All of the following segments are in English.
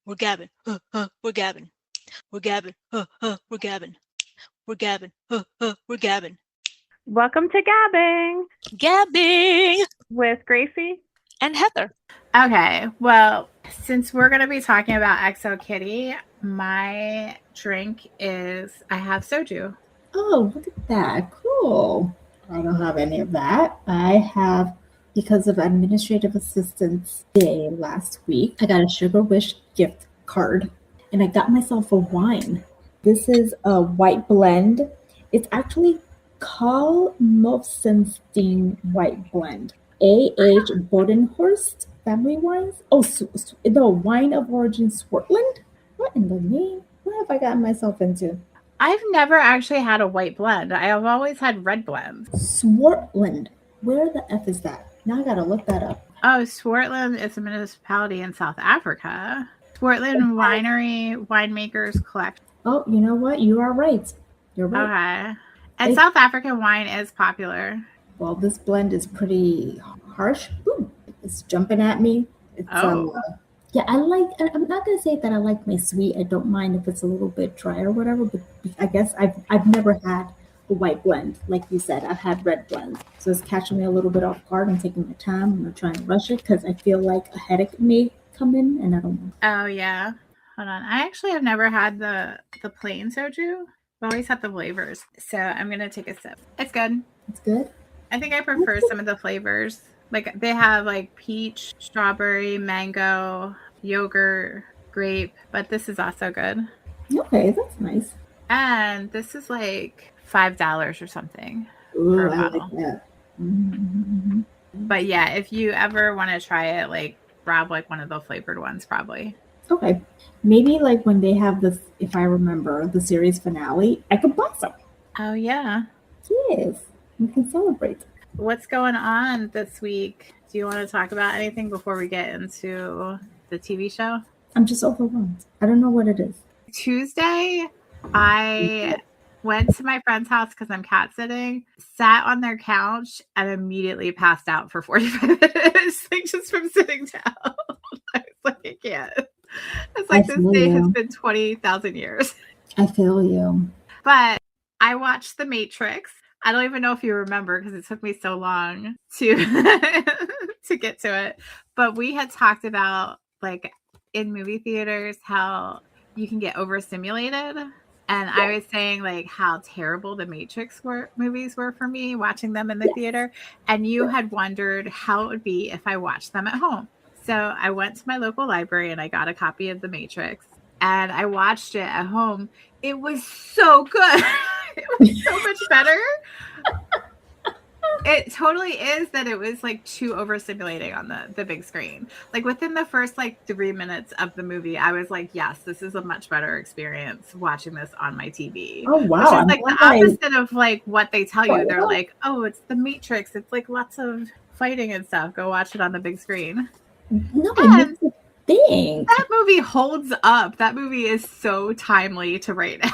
We're gabbing. We're gabbing. We're gabbing. We're gabbing. We're gabbing. We're gabbing. Welcome to GabBin Gabbing with Greicy and Heather. Okay, well, since we're going to be talking about XO Kitty, my drink is I have soju. Oh, look at that. Cool. I don't have any of that. I have, because of Administrative Assistance Day last week, I got a Sugar Wish gift card and I got myself a wine. This is a white blend. It's actually Kalmosenstein white blend. A.H. Bodenhorst family wines. Oh, the wine of origin Swartland? What in the name? What have I gotten myself into? I've never actually had a white blend. I have always had red blends. Swartland. Where the F is that? Now I gotta look that up. Oh, Swartland is a municipality in South Africa. Swartland Winery Winemakers Collection. Oh, you know what? You are right. You're right. Okay. And South African wine is popular. Well, this blend is pretty harsh. Ooh, it's jumping at me. It's, yeah, I'm not gonna say that I like my sweet. I don't mind if it's a little bit dry or whatever, but I guess I've never had a white blend. Like you said, I've had red blends. So it's catching me a little bit off guard. I'm taking my time. I'm not trying to rush it because I feel like a headache may come in and I don't know. Oh yeah. Hold on. I actually have never had the plain soju. I've always had the flavors. So I'm gonna take a sip. It's good. It's good. I think I prefer some of the flavors. Like they have like peach, strawberry, mango, yogurt, grape, but this is also good. Okay, that's nice. And this is like $5 or something. Ooh, I like that. Mm-hmm. But yeah, if you ever want to try it, like grab like one of the flavored ones, probably. Okay, maybe like when they have this, if I remember the series finale, I could buy some. Oh yeah. Yes, we can celebrate. What's going on this week? Do you want to talk about anything before we get into the TV show? I'm just overwhelmed. I don't know what it is. Tuesday, I went to my friend's house because I'm cat sitting, sat on their couch, and immediately passed out for 45 minutes, like just from sitting down. I was like, I can't. It's like this day has been 20,000 years. I feel you. But I watched The Matrix. I don't even know if you remember because it took me so long to to get to it. But we had talked about like in movie theaters how you can get overstimulated. And I was saying like how terrible the Matrix movies were for me watching them in the theater. And you had wondered how it would be if I watched them at home. So I went to my local library and I got a copy of The Matrix and I watched it at home. It was so good. It was so much better. It totally is that it was like too overstimulating on the big screen. Like within the first like 3 minutes of the movie, I was like, yes, this is a much better experience watching this on my TV. Oh wow. Which is like the opposite of like what they tell you. They're like, oh, it's The Matrix. It's like lots of fighting and stuff. Go watch it on the big screen. No, that's the thing. That movie holds up. That movie is so timely to right now.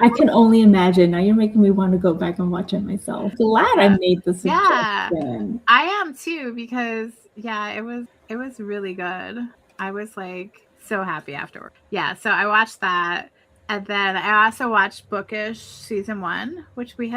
I can only imagine. Now you're making me want to go back and watch it myself. Glad I made the suggestion. Yeah, I am too because it was really good. I was like so happy afterward. Yeah, so I watched that, and then I also watched Bookish season 1, which we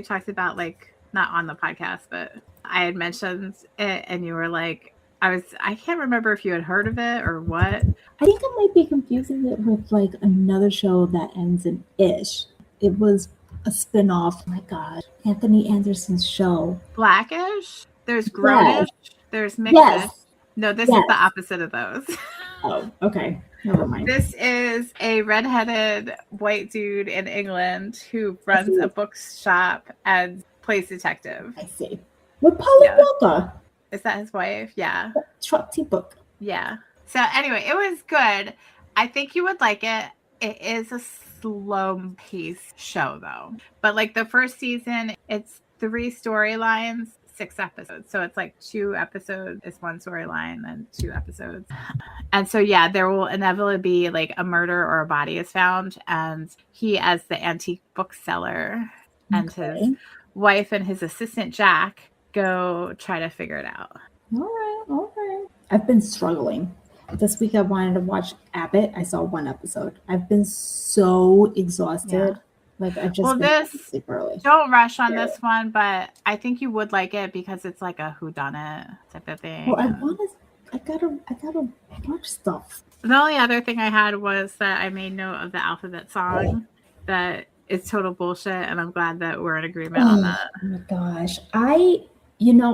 talked about like not on the podcast, but I had mentioned it, and you were like. I can't remember if you had heard of it or what. I think I might be confusing it with like another show that ends in ish. It was a spinoff. Oh my God, Anthony Anderson's show. Blackish? There's Grownish. There's Mixish. Yes. No, this is the opposite of those. Oh, okay. Never mind. This is a redheaded white dude in England who runs a bookshop and plays detective. I see. With Polly Walker. Is that his wife? Yeah. Trotty book. Yeah. So anyway, it was good. I think you would like it. It is a slow-paced show, though. But like the first season, it's 3 storylines, 6 episodes. So it's like 2 episodes is one storyline and 2 episodes. And so, yeah, there will inevitably be like a murder or a body is found. And he, as the antique bookseller and his wife and his assistant, Jack, go try to figure it out. All right. I've been struggling. this week I wanted to watch Abbott. I saw one episode. I've been so exhausted. Yeah. Like I just Well, been this sleep early. don't rush on this one, but I think you would like it because it's like a whodunit type of thing. Well, I gotta watch stuff. The only other thing I had was that I made note of the alphabet song that is total bullshit, and I'm glad that we're in agreement on that. Oh my gosh.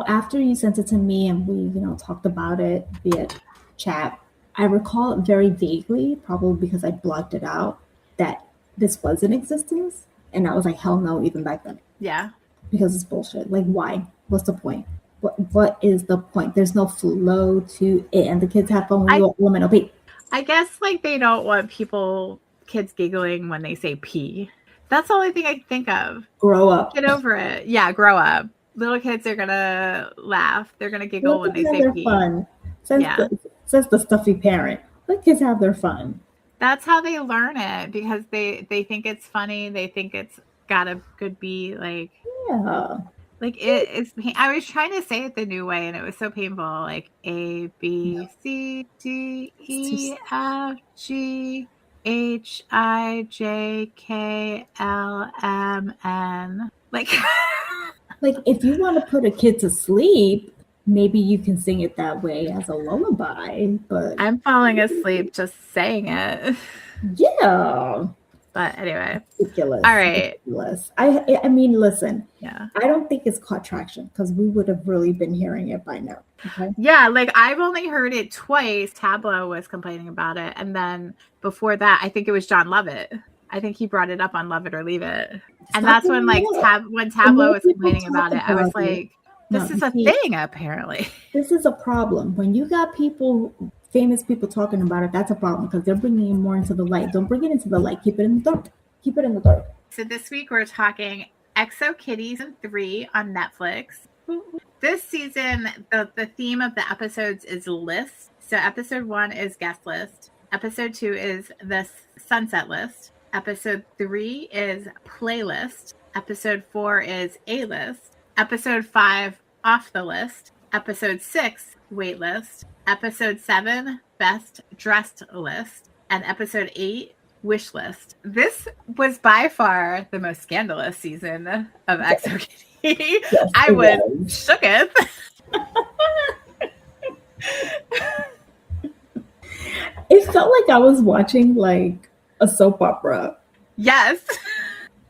After you sent it to me and we, talked about it via chat, I recall very vaguely, probably because I blocked it out, that this was in existence. And I was like, hell no, even back then. Yeah. Because it's bullshit. Like, why? What's the point? What is the point? There's no flow to it. And the kids have fun when you elemental P. I guess like they don't want kids giggling when they say P. That's the only thing I can think of. Grow up. Get over it. Yeah, grow up. Little kids are gonna laugh. They're gonna giggle when they say P. Fun. Says the stuffy parent. Let kids have their fun. That's how they learn it because they think it's funny. They think it's got a good beat. Like yeah. Like it's. I was trying to say it the new way, and it was so painful. Like A B C D E F G H I J K L M N. Like, like if you want to put a kid to sleep, maybe you can sing it that way as a lullaby. But I'm falling asleep just saying it. Yeah. But anyway, ridiculous. All right. Ridiculous. I mean, listen. Yeah. I don't think it's caught traction because we would have really been hearing it by now. Okay. Yeah, like I've only heard it twice. Tableau was complaining about it, and then before that, I think it was John Lovett. I think he brought it up on Love It or Leave It, and that's when like when Tableau was complaining about it, I was like, "This is a thing, apparently." This is a problem when you got famous people talking about it. That's a problem because they're bringing it more into the light. Don't bring it into the light. Keep it in the dark. Keep it in the dark. So this week we're talking Exo Kitties season 3 on Netflix. This season, the theme of the episodes is lists. So episode 1 is guest list. Episode 2 is the sunset list. Episode 3 is playlist. Episode 4 is A list. Episode 5 off the list. Episode 6 wait list. Episode 7 best dressed list. And episode 8 wish list. This was by far the most scandalous season of Exo Kitty. Yes, I would shook it. It felt like I was watching like a soap opera. Yes.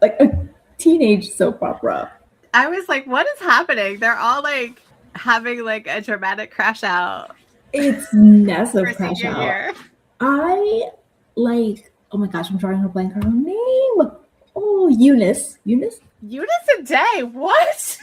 Like a teenage soap opera. I was like, what is happening? They're all like having like a dramatic crash out. It's massive crash out. Year. I like, oh my gosh, I'm trying to blank her name. Oh, Eunice a day. What?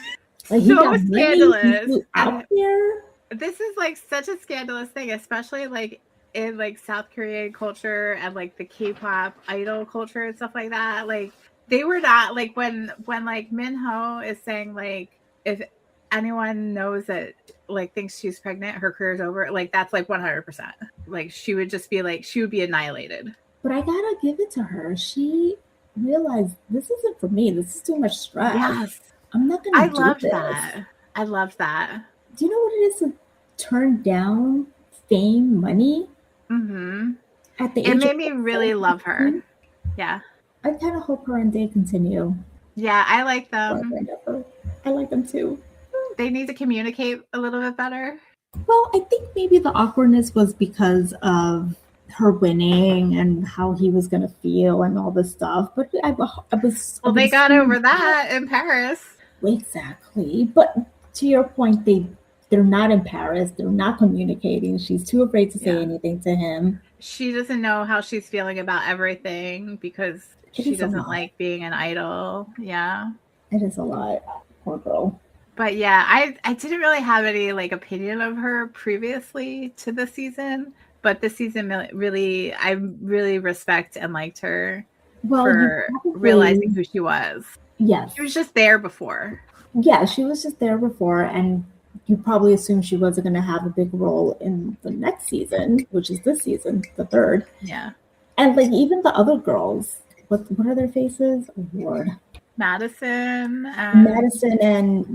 Like, so scandalous. Out there. This is like such a scandalous thing, especially like in like South Korean culture and like the K-pop idol culture and stuff like that. Like they were not like when like Min-ho is saying like if anyone knows that like thinks she's pregnant, her career's over. Like that's like 100%. Like she would just be like she would be annihilated. But I gotta give it to her. She realized this isn't for me. This is too much stress. Yes. I'm not gonna. I loved that. I loved that. Do you know what it is to turn down fame, money? Mm-hmm. At the it made me really love her. Yeah. I kind of hope her and they continue. Yeah, I like them. I like them too. They need to communicate a little bit better. Well, I think maybe the awkwardness was because of her winning and how he was going to feel and all this stuff. But I was. Well, they got over that in Paris. Exactly. But to your point, they're not in Paris. They're not communicating. She's too afraid to say anything to him. She doesn't know how she's feeling about everything because she doesn't like being an idol. Yeah. It is a lot. Poor girl. But yeah, I didn't really have any like opinion of her previously to this season. But this season, I really respect and liked her for realizing who she was. Yes. She was just there before. Yeah, she was just there before. And you probably assumed she wasn't going to have a big role in the next season, which is this season, the 3rd. Yeah. And like even the other girls, what are their faces? Oh, Lord. Madison and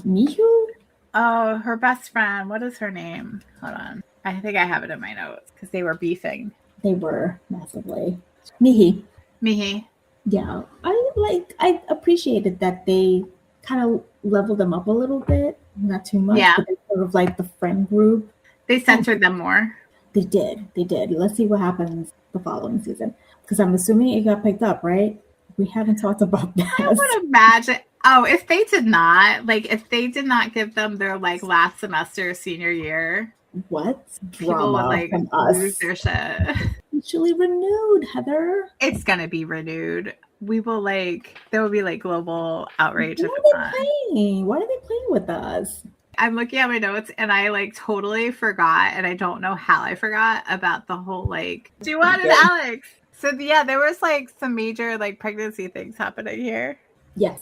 Mihu? Oh, her best friend. What is her name? Hold on. I think I have it in my notes because they were beefing. They were massively. Mihi. Mihi. Yeah. I appreciated that they kind of leveled them up a little bit. Not too much, Yeah. but they sort of like the friend group. They centered them more. They did. They did. Let's see what happens the following season. Because I'm assuming it got picked up, right? We haven't talked about that. I would imagine. Oh, if they did not give them their like last semester senior year, What? people would like from lose us. their shit. Mutually renewed, Heather. It's gonna be renewed. We will there will be like global outrage if What it's are not. they playing? Why are they playing with us? I'm looking at my notes and I like totally forgot, and I don't know how I forgot about the whole like Juwan and Alex. So yeah, there was like some major like pregnancy things happening here. Yes.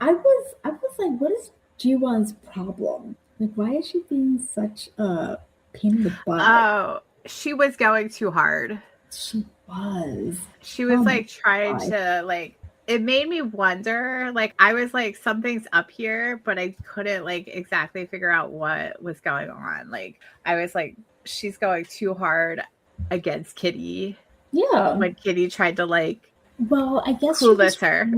I was like, what is Jiwon's problem? Like, why is she being such a pain in the butt? Oh, she was going too hard. She was. She was Oh like trying God. to like. It made me wonder. Like I was like, something's up here, but I couldn't like exactly figure out what was going on. Like I was like, she's going too hard against Kitty. Yeah. When Kitty tried to like. Well, I guess clueless her.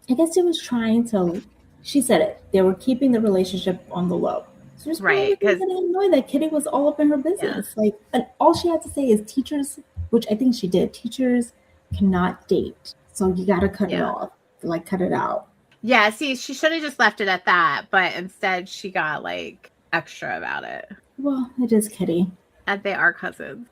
I guess she was trying to. She said it. They were keeping the relationship on the low. So just Right, getting annoyed that Kitty was all up in her business. Yeah. Like, and all she had to say is teachers, which I think she did. Teachers cannot date, so you got to cut it off. Like, cut it out. Yeah. See, she should have just left it at that, but instead she got like extra about it. Well, it is Kitty, and they are cousins.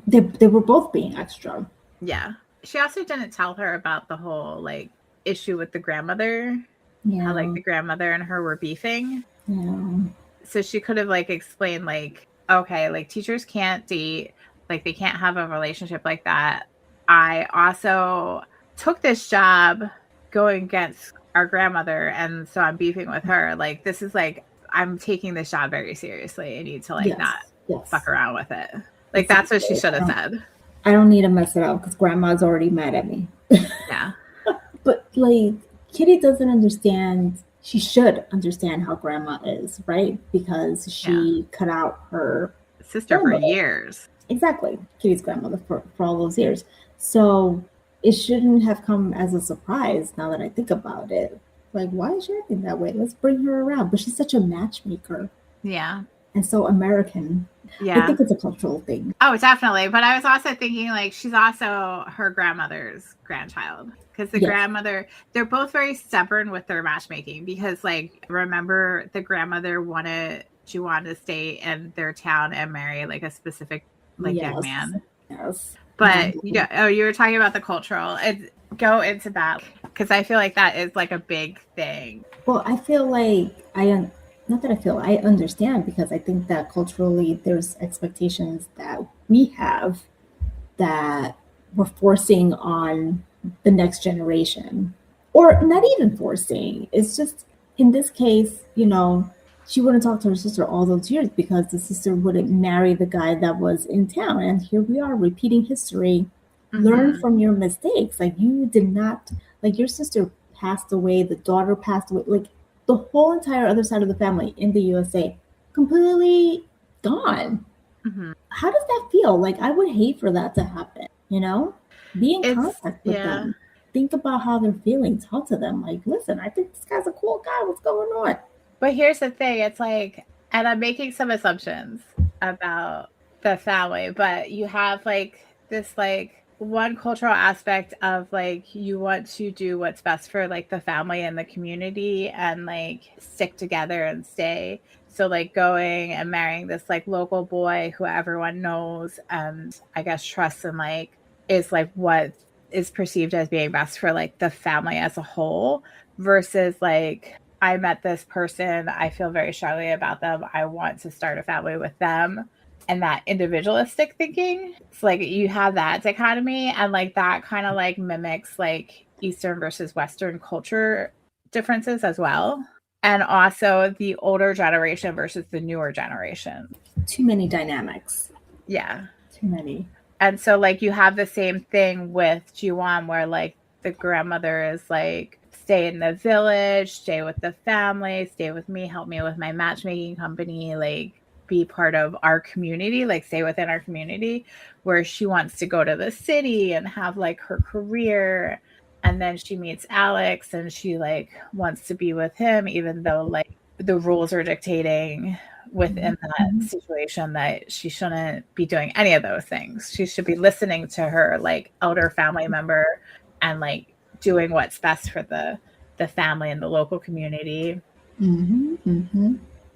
They were both being extra. Yeah. She also didn't tell her about the whole like issue with the grandmother. Yeah. How like the grandmother and her were beefing. Yeah. So she could have like explained like, okay, like teachers can't date, like they can't have a relationship like that. I also took this job going against our grandmother, and so I'm beefing with her. Like this is like, I'm taking this job very seriously. I need to like not fuck around with it. Like that's what she should have said. I don't need to mess it up because grandma's already mad at me. Yeah. But like Kitty doesn't understand. She should understand how grandma is, right? Because she cut out her sister for years. Exactly. Kitty's grandmother for all those years. So it shouldn't have come as a surprise now that I think about it. Like, why is she acting that way? Let's bring her around. But she's such a matchmaker. Yeah. And so American. Yeah. I think it's a cultural thing. Oh, definitely. But I was also thinking like she's also her grandmother's grandchild. Because the grandmother, they're both very stubborn with their matchmaking. Because like, remember the grandmother wanted Juwan to stay in their town and marry like a specific like young man. Yes. But you were talking about the cultural. Go into that because I feel like that is like a big thing. Well, I feel like I understand because I think that culturally there's expectations that we have that we're forcing on the next generation, or not even forcing. It's just in this case, she wouldn't talk to her sister all those years because the sister wouldn't marry the guy that was in town. And here we are repeating history. Mm-hmm. Learn from your mistakes. Like you did not, like your sister passed away, the daughter passed away, like the whole entire other side of the family in the USA completely gone. Mm-hmm. How does that feel? Like I would hate for that to happen, Be in contact with them. Think about how they're feeling. Talk to them. Like, listen, I think this guy's a cool guy. What's going on? But here's the thing. It's like, and I'm making some assumptions about the family, but you have like this like one cultural aspect of like you want to do what's best for like the family and the community and like stick together and stay. So like going and marrying this like local boy who everyone knows and I guess trusts and like is like what is perceived as being best for like the family as a whole versus like I met this person, I feel very strongly about them, I want to start a family with them, and that individualistic thinking. It's like you have that dichotomy and like that kind of like mimics like Eastern versus Western culture differences as well. And also the older generation versus the newer generation. Too many dynamics. Yeah. Too many. And so like you have the same thing with Jiwon where like the grandmother is like, stay in the village, stay with the family, stay with me, help me with my matchmaking company, like be part of our community, like stay within our community, where she wants to go to the city and have like her career. And then she meets Alex and she like wants to be with him, even though like the rules are dictating within that situation that she shouldn't be doing any of those things. She should be listening to her like elder family member and like doing what's best for the family and the local community. And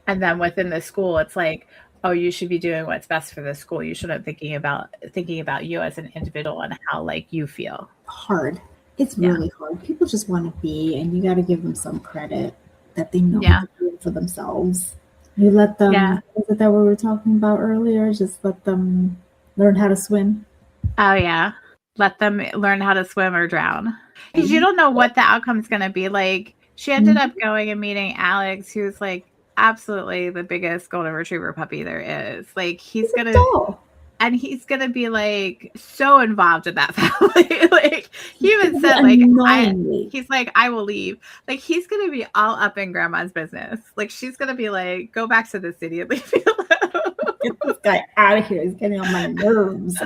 then within the school, it's like, oh, you should be doing what's best for the school. You shouldn't thinking about you as an individual and how like you feel. Hard. It's really hard. People just want to be, and you got to give them some credit that they know Yeah. what to do for themselves. You let them, is it that we were talking about earlier? Just let them learn how to swim. Oh, yeah. Let them learn how to swim or drown. Because you don't know what the outcome is going to be. Like, she ended up going and meeting Alex, who's like absolutely the biggest golden retriever puppy there is. Like, he's going to... And he's gonna be like so involved in that family. Like he even said, like he's like, I will leave. Like he's gonna be all up in grandma's business. Like she's gonna be like, go back to the city and leave me alone. Get this guy out of here. He's getting on my nerves.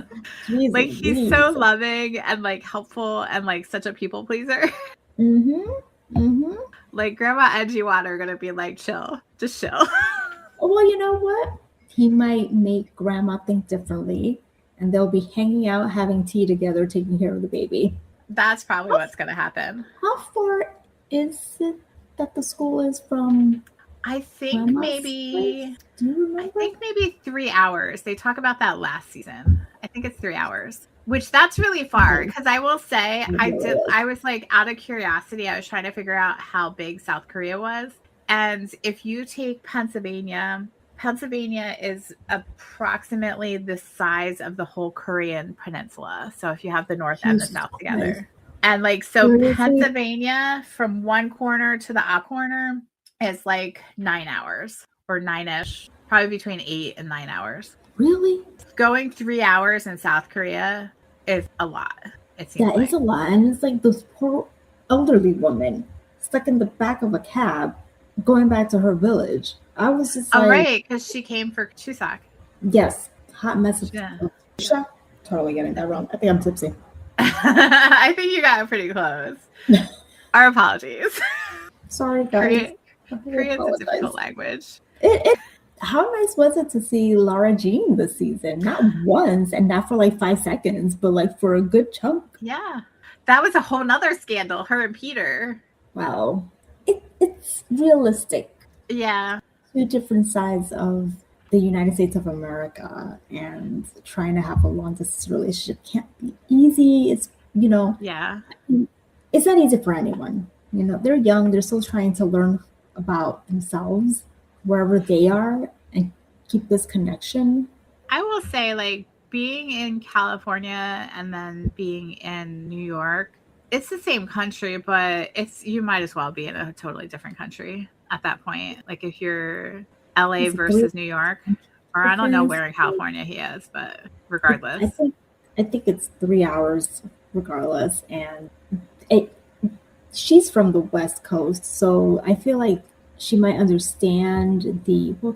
Jesus, like he's so loving and like helpful and like such a people pleaser. Like Grandma and Jiwan are gonna be like, chill, just chill. Well, you know what? He might make grandma think differently, and they'll be hanging out, having tea together, taking care of the baby. That's probably what's going to happen. How far is it that the school is from? I think maybe. Do you remember? I think maybe 3 hours. They talk about that last season. I think it's 3 hours, which that's really far. Because I will say, I was like out of curiosity. I was trying to figure out how big South Korea was, and if you take Pennsylvania is approximately the size of the whole Korean peninsula. So if you have the north and the south together. And like, so Pennsylvania from one corner to the other corner is like 9 hours or 9-ish, probably between 8 and 9 hours. Really? Going 3 hours in South Korea is a lot. It's a lot. And it's like this poor elderly woman stuck in the back of a cab going back to her village. I was just like... Oh, right, because she came for Chuseok. Yes. Hot message. Yeah. Totally getting that wrong. I think I'm tipsy. I think you got it pretty close. Our apologies. Sorry, guys. Korean is a difficult language. How nice was it to see Lara Jean this season? Not once, and not for like 5 seconds, but like for a good chunk. Yeah. That was a whole nother scandal, her and Peter. Wow. It's realistic. Yeah. Two different sides of the United States of America, and trying to have a long distance relationship can't be easy. It's, yeah, it's not easy for anyone. They're young, they're still trying to learn about themselves wherever they are and keep this connection. I will say, like, being in California and then being in New York, it's the same country, but you might as well be in a totally different country at that point. Like if you're LA versus New York, or I don't know where in California he is, but regardless. I think it's 3 hours regardless. And she's from the West Coast, so I feel like she might understand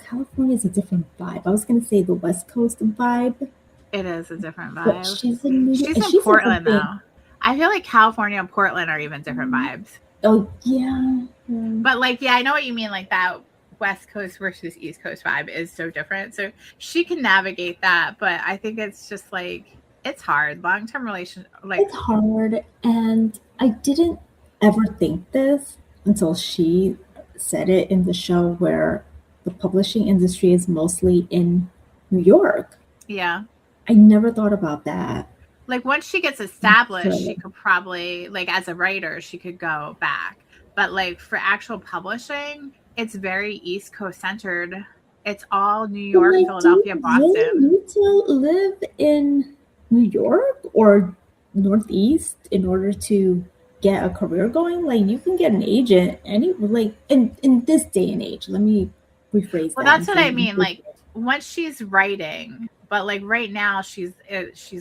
California is a different vibe. I was going to say the West Coast vibe. It is a different vibe. But she's in Portland though. I feel like California and Portland are even different vibes. Oh, yeah. But like, yeah, I know what you mean. Like that West Coast versus East Coast vibe is so different. So she can navigate that. But I think it's just like, it's hard. Long-term relation. Like, it's hard. And I didn't ever think this until she said it in the show where the publishing industry is mostly in New York. Yeah. I never thought about that. Like once she gets established, she could probably, like as a writer, she could go back. But like for actual publishing, it's very East Coast centered. It's all New York, Philadelphia, Boston. Do you need to live in New York or Northeast in order to get a career going? Like you can get an agent in this day and age. Let me rephrase that. Well, that's what I mean. Like once she's writing, but like right now she's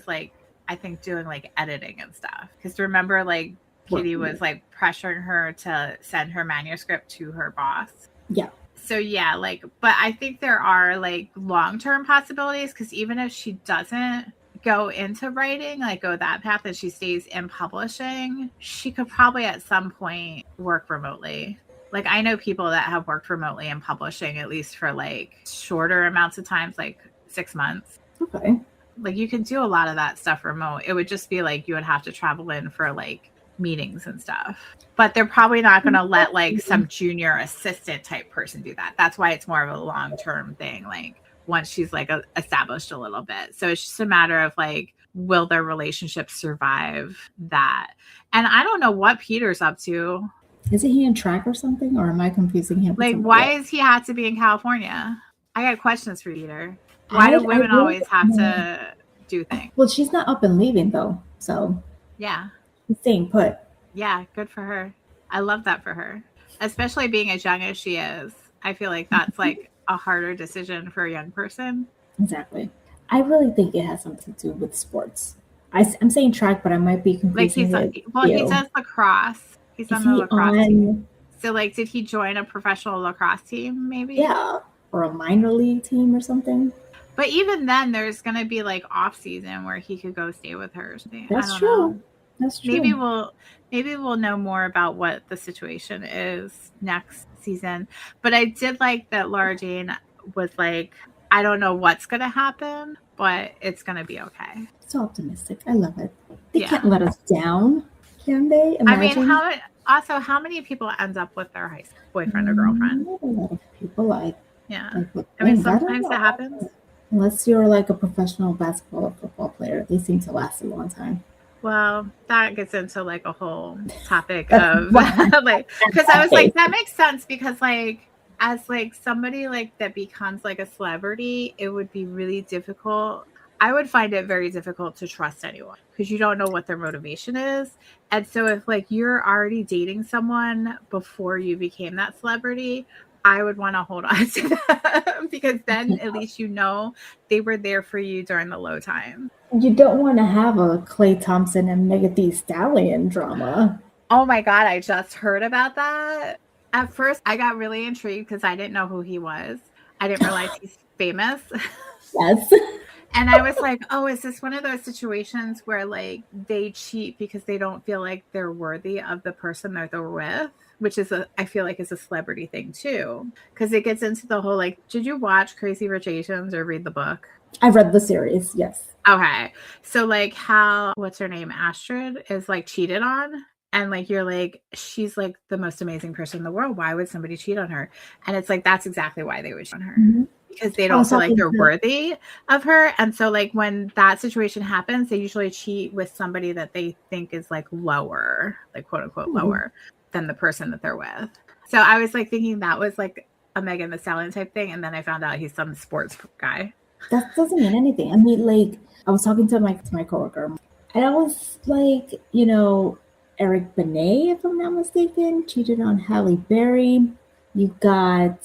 like, I think doing like editing and stuff. Because remember, like Kitty was like pressuring her to send her manuscript to her boss. Yeah. So yeah, like, but I think there are like long-term possibilities, because even if she doesn't go into writing, like go that path, and she stays in publishing, she could probably at some point work remotely. Like I know people that have worked remotely in publishing, at least for like shorter amounts of times, like 6 months. Okay. Like you can do a lot of that stuff remote. It would just be like you would have to travel in for like meetings and stuff. But they're probably not going to let like some junior assistant type person do that. That's why it's more of a long-term thing. Like once she's like established a little bit. So it's just a matter of like, will their relationship survive that? And I don't know what Peter's up to. Isn't he in track or something? Or am I confusing him? Like, why is he have to be in California? I got questions for Peter. Why do women always have to do things? Well, she's not up and leaving though. So yeah. She's staying put. Yeah, good for her. I love that for her. Especially being as young as she is. I feel like that's like a harder decision for a young person. Exactly. I really think it has something to do with sports. I'm saying track, but I might be confusing like he does lacrosse. He's on the lacrosse team. So like, did he join a professional lacrosse team maybe? Yeah, or a minor league team or something. But even then, there's going to be like off season where he could go stay with her. That's true. That's true. Maybe we'll know more about what the situation is next season. But I did like that Laura Jane was like, I don't know what's going to happen, but it's going to be okay. So optimistic. I love it. They can't let us down, can they? Imagine. I mean, how many people end up with their high school boyfriend or girlfriend? Not a lot of people like. Yeah. I mean, sometimes it happens. Unless you're like a professional basketball or football player, they seem to last a long time. Well, that gets into like a whole topic of like, because I was like, that makes sense, because like, as like somebody like that becomes like a celebrity, it would be really difficult. I would find it very difficult to trust anyone because you don't know what their motivation is. And so if like you're already dating someone before you became that celebrity, I would want to hold on to them because then at least you know they were there for you during the low time. You don't want to have a Klay Thompson and Megan Thee Stallion drama. Oh my God, I just heard about that. At first, I got really intrigued because I didn't know who he was. I didn't realize he's famous. Yes. And I was like, oh, is this one of those situations where like they cheat because they don't feel like they're worthy of the person that they're with? Which is I feel like is a celebrity thing too. Because it gets into the whole like, did you watch Crazy Rich Asians or read the book? I've read the series, yes. Okay. So like how, what's her name? Astrid is like cheated on. And like, you're like, she's like the most amazing person in the world. Why would somebody cheat on her? And it's like, that's exactly why they would cheat on her. Mm-hmm. Because they don't feel like they're worthy of her. And so like when that situation happens, they usually cheat with somebody that they think is like lower, like quote unquote lower than the person that they're with. So I was like thinking that was like a Megan Thee Stallion type thing. And then I found out he's some sports guy. That doesn't mean anything. I mean, like I was talking to my coworker and I was like, you know, Eric Benet, if I'm not mistaken, cheated on Halle Berry. You got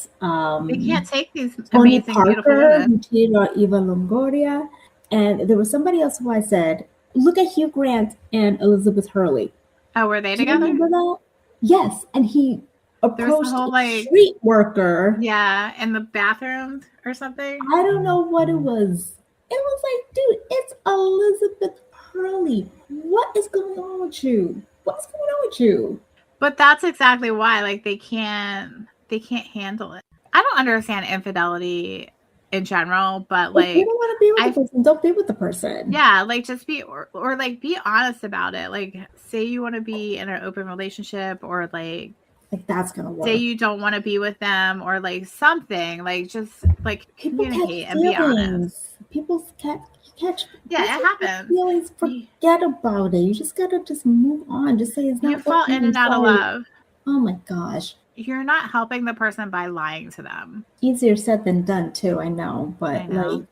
they can't take these Tony amazing, Parker, beautiful women. who cheated on Eva Longoria, and there was somebody else who I said, look at Hugh Grant and Elizabeth Hurley. Oh, were they together? You remember that? Yes, and he approached whole, a street worker. Yeah, in the bathroom or something. I don't know what it was. It was like, dude, it's Elizabeth Hurley. What is going on with you? What's going on with you? But that's exactly why, like, they can't handle it. I don't understand infidelity in general, but like, if you don't want to be with the person, don't be with the person. Yeah, like just be or like be honest about it. Like, say you want to be in an open relationship, or like that's gonna work. Say you don't want to be with them, or like something. Like just like communicate and be honest. People catch. Yeah, it happens. Feelings, forget about it. You just gotta move on. Just say it's not. You fall in and out of love. Oh my gosh. You're not helping the person by lying to them. Easier said than done too, I know. But I know.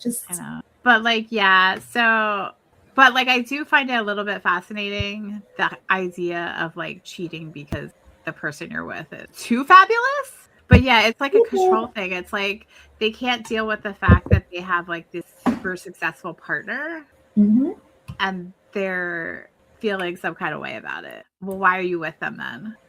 But like, yeah, so but like I do find it a little bit fascinating, the idea of like cheating because the person you're with is too fabulous. But yeah, it's like a control thing. It's like they can't deal with the fact that they have like this super successful partner and they're feeling some kind of way about it. Well, why are you with them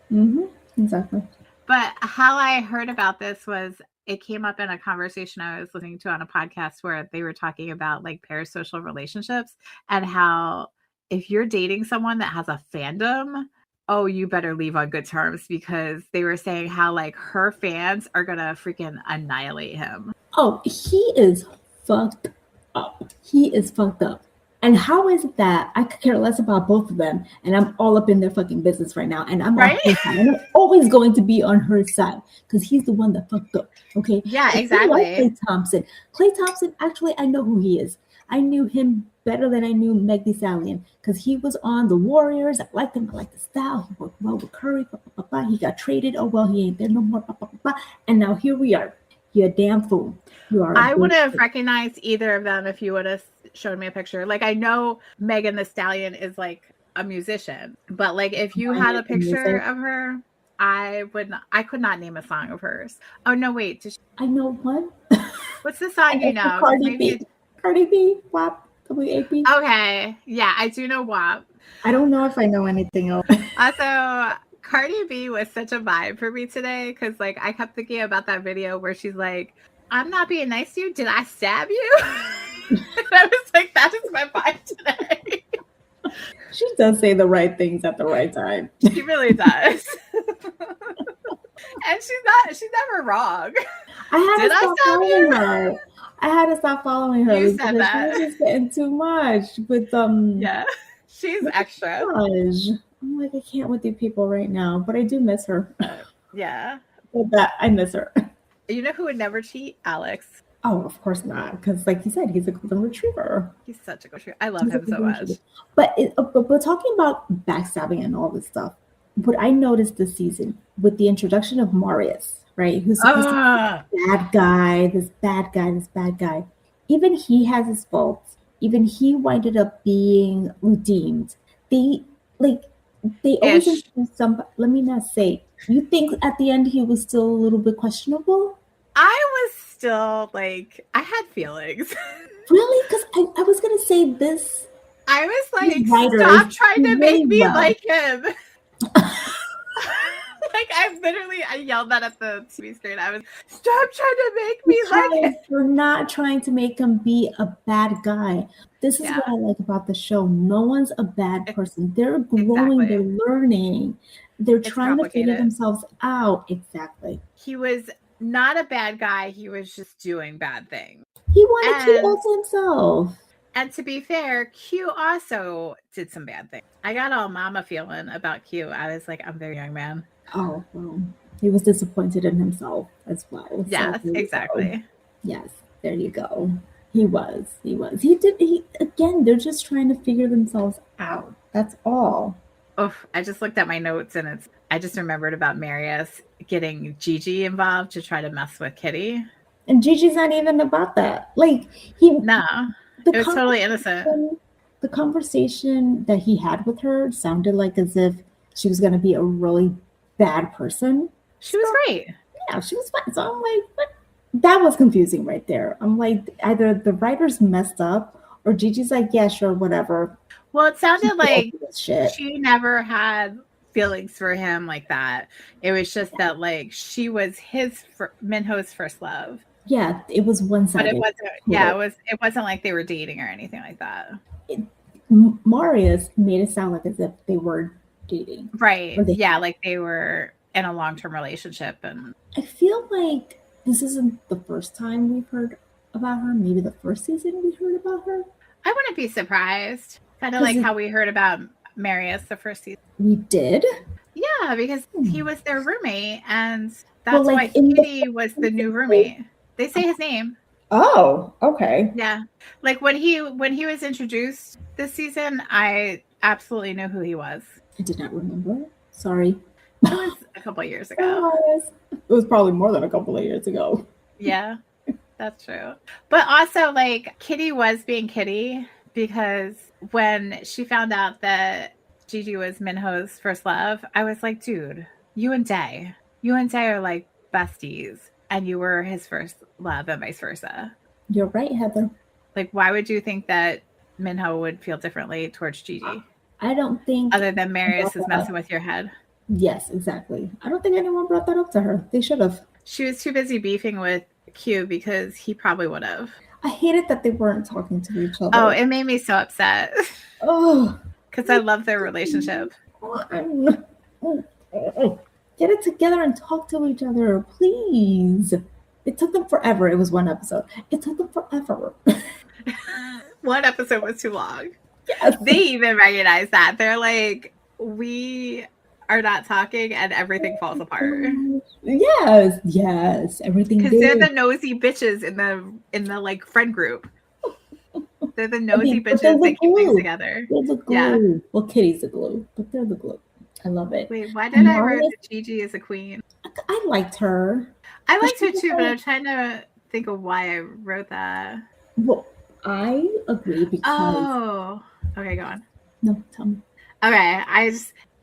then? Exactly. But how I heard about this was it came up in a conversation I was listening to on a podcast where they were talking about like parasocial relationships and how if you're dating someone that has a fandom, oh, you better leave on good terms, because they were saying how like her fans are gonna freaking annihilate him. Oh, he is fucked up. He is fucked up. And how is it that I could care less about both of them and I'm all up in their fucking business right now and I'm Right? on her side. And I'm always going to be on her side because he's the one that fucked up. Okay. Yeah, I exactly. like Klay Thompson. Klay Thompson, actually, I know who he is. I knew him better than I knew Meg Thee Stallion because he was on the Warriors. I liked him. I liked the style. He worked well with Curry. He got traded. Oh, well, he ain't there no more. And now here we are. You're a damn fool. You are. I would have recognized either of them if you would have showed me a picture. Like, I know Megan Thee Stallion is like a musician, but like if you had a picture of her, I could not name a song of hers. Oh no, wait. I know one. What's the song you know? Cardi B. Cardi B. WAP. W-A-P. Okay. Yeah, I do know WAP. I don't know if I know anything else. Also, Cardi B was such a vibe for me today because like I kept thinking about that video where she's like, I'm not being nice to you. Did I stab you? And I was like, that is my vibe today. She does say the right things at the right time. She really does. And she's never wrong. Did I stop you? Her. I had to stop following her. You said that. She was just getting too much with Yeah, she's extra. Gosh. I'm like, I can't with you people right now, but I do miss her. Yeah. With that, I miss her. You know who would never cheat? Alex. Oh, of course not. Because like you said, he's a golden retriever. He's such a good retriever. I love him so much. But talking about backstabbing and all this stuff, what I noticed this season with the introduction of Marius, right? Who's supposed to be this bad guy. Even he has his faults. Even he winded up being redeemed. They always introduce somebody. Let me not say. You think at the end he was still a little bit questionable? I was still like, I had feelings. Really? Because I was gonna say this. I was like, stop trying to make me like him. Like I yelled that at the TV screen. I was, stop trying to make me like him. You're not trying to make him be a bad guy. This is what I like about the show. No one's a bad person. They're growing, they're learning. They're trying to figure themselves out. Exactly. He was not a bad guy. He was just doing bad things. He wanted Q all to himself. And to be fair, Q also did some bad things. I got all mama feeling about Q. I was like, I'm a very young man. Oh, well, he was disappointed in himself as well. Yes, exactly. Yes, there you go. He was. Again, they're just trying to figure themselves out. That's all. Oh, I just looked at my notes and I just remembered about Marius getting Gigi involved to try to mess with Kitty. And Gigi's not even about that. Like it was totally innocent. The conversation that he had with her sounded like as if she was going to be a really bad person. She was great. Yeah, she was fine. So I'm like, what? That was confusing right there. I'm like, either the writers messed up or Gigi's like, yeah, sure, whatever. Well, it sounded like she never had feelings for him like that. It was just that like she was Minho's first love. Yeah, it was one-sided. But it wasn't. Yeah, it wasn't like they were dating or anything like that. Marius made it sound like as if they were dating. Right. Yeah, like they were in a long-term relationship. And I feel like this isn't the first time we've heard about her. Maybe the first season we heard about her. I wouldn't be surprised. Kind of like how we heard about Marius the first season. We did? Yeah, because he was their roommate, and that's why Kitty was the new roommate. They say his name. Oh, okay. Yeah. Like when he was introduced this season, I absolutely knew who he was. I did not remember. Sorry. It was a couple of years ago. It was probably more than a couple of years ago. Yeah, that's true. But also, like, Kitty was being Kitty because when she found out that Gigi was Minho's first love, I was like, dude, you and Day are like besties, and you were his first love and vice versa. You're right, Heather. Like, why would you think that Min-ho would feel differently towards Gigi? I don't think... Other than Marius is messing with your head. Yes, exactly. I don't think anyone brought that up to her. They should have. She was too busy beefing with Q because he probably would have. I hated that they weren't talking to each other. Oh, it made me so upset. Oh, because I love their relationship. Get it together and talk to each other, please. It took them forever. It was one episode. It took them forever. One episode was too long. Yes. They even recognize that. They're like, we are not talking and everything falls apart. Yes. Everything. Because they're the nosy bitches in the like friend group. They're the nosy bitches that keep things together. They're the glue. Yeah. Well, Kitty's the glue, but they're the glue. I love it. Wait, why did I write that Gigi is a queen? I liked her. I liked her too, but I'm trying to think of why I wrote that. Well, I agree because... Oh. Okay, go on. No, tell me. Okay,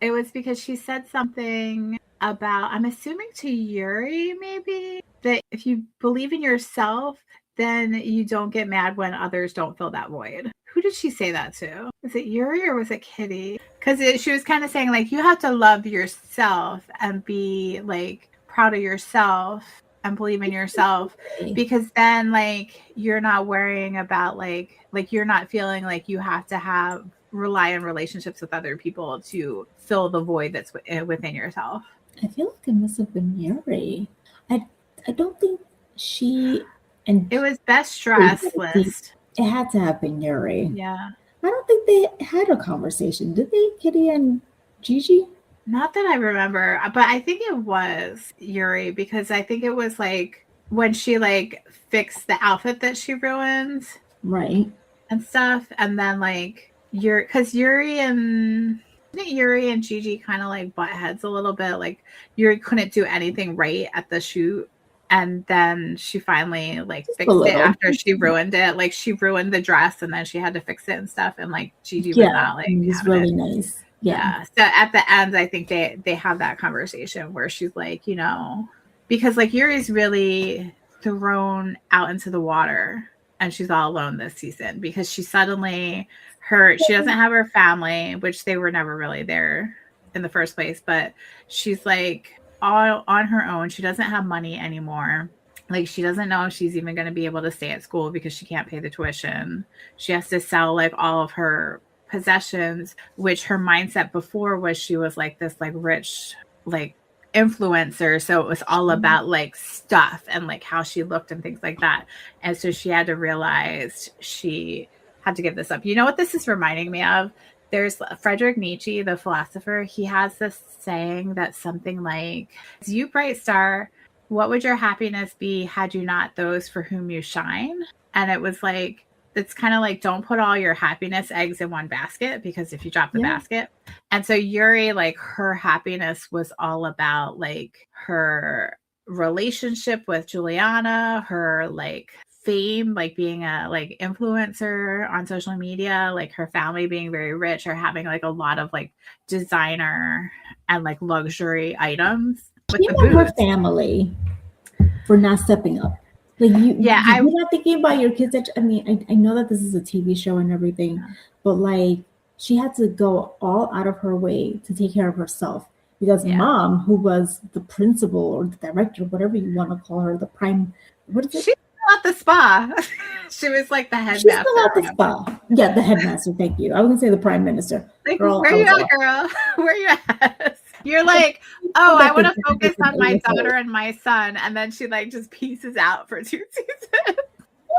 it was because she said something about, I'm assuming to Yuri maybe, that if you believe in yourself, then you don't get mad when others don't fill that void. Who did she say that to? Was it Yuri or was it Kitty? Because she was kind of saying, like, you have to love yourself and be, like, proud of yourself and believe in yourself, because then, like, you're not worrying about, like you're not feeling like you have to rely on relationships with other people to fill the void that's within yourself. I feel like it must have been Yuri. I don't think she... And it was best dressed list. It had to have been Yuri. Yeah. I don't think they had a conversation. Did they, Kitty and Gigi? Not that I remember, but I think it was Yuri, because I think it was like when she like fixed the outfit that she ruined. Right. And stuff. And then like because Yuri and Gigi kind of like butt heads a little bit. Like Yuri couldn't do anything right at the shoot. And then she finally like fixed it after she ruined it. Like she ruined the dress and then she had to fix it and stuff. And like Gigi was not like, it was really nice. Yeah. So at the end, I think they have that conversation where she's like, you know, because like Yuri's really thrown out into the water and she's all alone this season because she suddenly she doesn't have her family, which they were never really there in the first place, but she's like all on her own. She doesn't have money anymore. Like she doesn't know if she's even going to be able to stay at school because she can't pay the tuition. She has to sell like all of her possessions, which her mindset before was she was like this like rich like influencer, so it was all about like stuff and like how she looked and things like that. And so she had to realize she had to give this up. You know what this is reminding me of? There's Friedrich Nietzsche, the philosopher. He has this saying that's something like, you bright star, what would your happiness be had you not those for whom you shine? And it was like, it's kind of like, don't put all your happiness eggs in one basket, because if you drop the basket. And so Yuri, like her happiness was all about like her relationship with Juliana, her like fame, like being a like influencer on social media, like her family being very rich or having like a lot of like designer and like luxury items with the boots. Her family for not stepping up. Like you're not thinking about your kids. I mean, I know that this is a TV show and everything, but like she had to go all out of her way to take care of herself because mom, who was the principal or the director, whatever you want to call her, the prime, what is it? She's still at the spa. She was like the headmaster. She's still at the spa. Yeah, the headmaster. Thank you. I was gonna say the prime minister. Like, girl, where you at, girl? Where you at? You're like, oh, I want to focus on my daughter and my son, and then she like just pieces out for 2 seasons.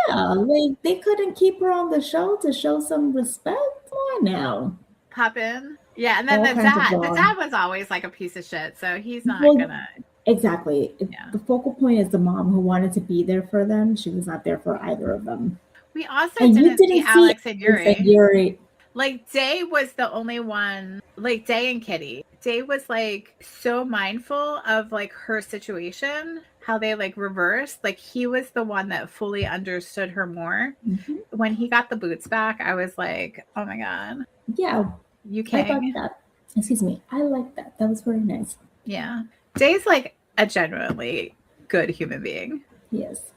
Yeah, like they couldn't keep her on the show to show some respect. Come on now. Pop in. Yeah, and then the dad was always like a piece of shit, so he's not gonna. Exactly. Yeah. The focal point is the mom who wanted to be there for them. She was not there for either of them. We also didn't see Alex and Yuri. Like Day was the only one, like Day and Kitty. Day was like so mindful of like her situation, how they like reversed. Like he was the one that fully understood her more. Mm-hmm. When he got the boots back, I was like, oh my God. Yeah. You king. I like that. Excuse me. I like that. That was very nice. Yeah. Day's like a genuinely good human being. Yes.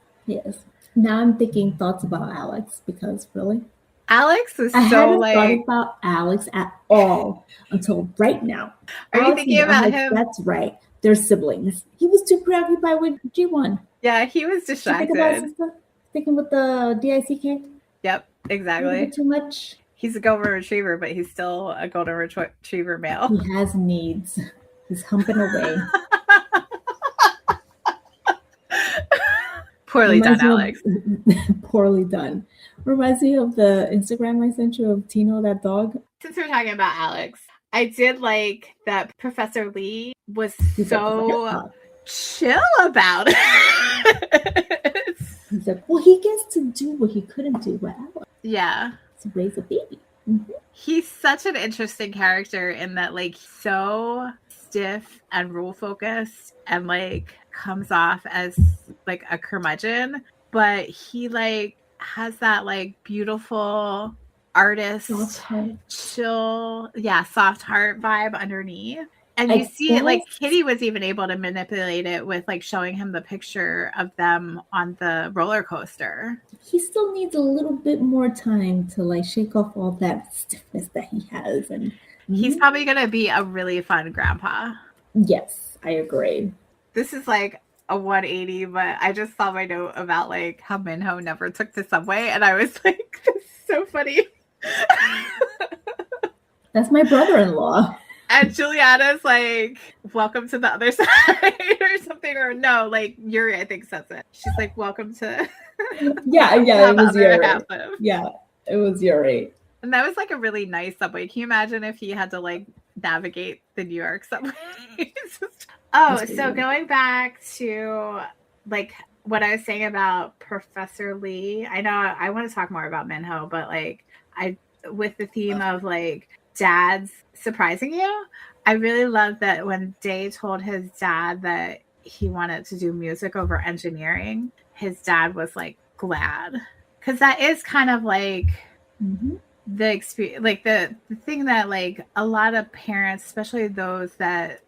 Now I'm thinking thoughts about Alex because really? Alex was I so hadn't like. thought about Alex at all until right now. Are you Alex thinking is- I'm about like, him? That's right. They're siblings. He was too preoccupied with G1. Yeah, he was Did you think about distracted. sister? Thinking with the DICK? Yep, A little exactly. bit too much. He's a golden retriever, but he's still a golden retriever male. He has needs. He's humping away. Poorly done, Reminds me Alex. of- Poorly done. Reminds me of the Instagram I sent you of Tino, that dog. Since we're talking about Alex, I did like that Professor Lee was He's like, so chill about it. he's like, well, he gets to do what he couldn't do with Alex. Yeah. To raise a baby. He's such an interesting character in that, like, so stiff and rule focused and like comes off as like a curmudgeon, but he like has that like beautiful artist chill, soft heart vibe underneath. And you see it, like Kitty was even able to manipulate it with like showing him the picture of them on the roller coaster. He still needs a little bit more time to like shake off all that stiffness that he has. And he's probably going to be a really fun grandpa. Yes, I agree. This is like a 180, but I just saw my note about like how Min-ho never took the subway. And I was like, this is so funny. That's my brother-in-law. And Juliana's like, welcome to the other side or something. Or no, like Yuri, I think says it. She's like, welcome to yeah, it was Yuri. Half-life. Yeah, it was Yuri. And that was like a really nice subway. Can you imagine if he had to like navigate the New York subway? So going back to like what I was saying about Professor Lee, I know I want to talk more about Min-ho, but like with the theme of like dads surprising you, I really love that when Dae told his dad that he wanted to do music over engineering, his dad was like glad, because that is kind of like the experience, like the thing that like a lot of parents, especially those that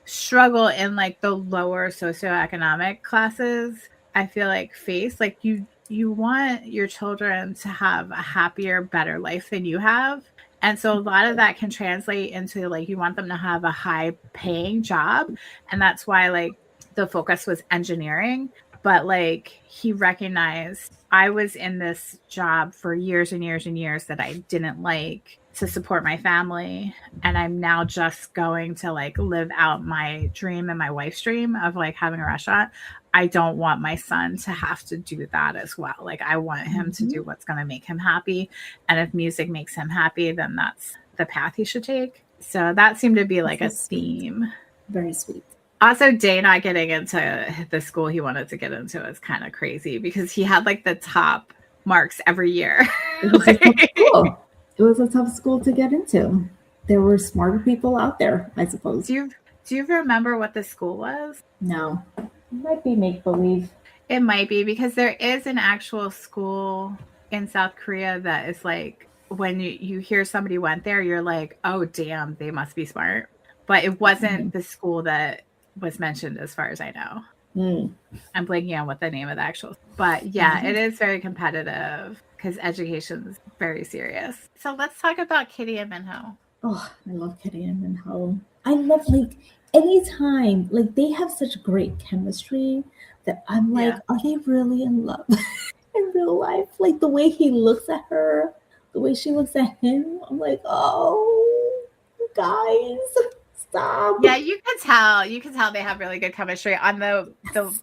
struggle in like the lower socioeconomic classes, I feel like face, like you want your children to have a happier, better life than you have. And so a lot of that can translate into like you want them to have a high paying job. And that's why like the focus was engineering. But like he recognized I was in this job for years and years and years that I didn't like to support my family. And I'm now just going to like live out my dream and my wife's dream of like having a restaurant. I don't want my son to have to do that as well. Like I want him to do what's going to make him happy. And if music makes him happy, then that's the path he should take. So that seemed to be like a theme. Very sweet. Also, Dae not getting into the school he wanted to get into is kind of crazy because he had like the top marks every year. It was a tough school. It was a tough school to get into. There were smarter people out there, I suppose. Do you remember what the school was? No. It might be make-believe. It might be, because there is an actual school in South Korea that is like, when you hear somebody went there, you're like, oh, damn, they must be smart. But it wasn't the school that was mentioned as far as I know. I'm blanking on what the name of the actual, but yeah, it is very competitive because education's very serious. So let's talk about Kitty and Min-ho. Oh, I love Kitty and Min-ho. I love like anytime, like they have such great chemistry that I'm like, are they really in love in real life? Like the way he looks at her, the way she looks at him, I'm like, oh, guys. Stop. Yeah, you can tell they have really good chemistry. On the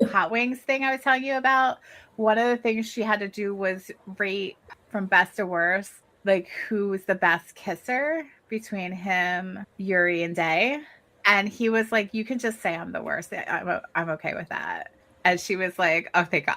hot wings thing I was telling you about, one of the things she had to do was rate from best to worst, like who was the best kisser between him, Yuri, and Dae. And he was like, you can just say I'm the worst. I'm okay with that. And she was like, oh, thank God.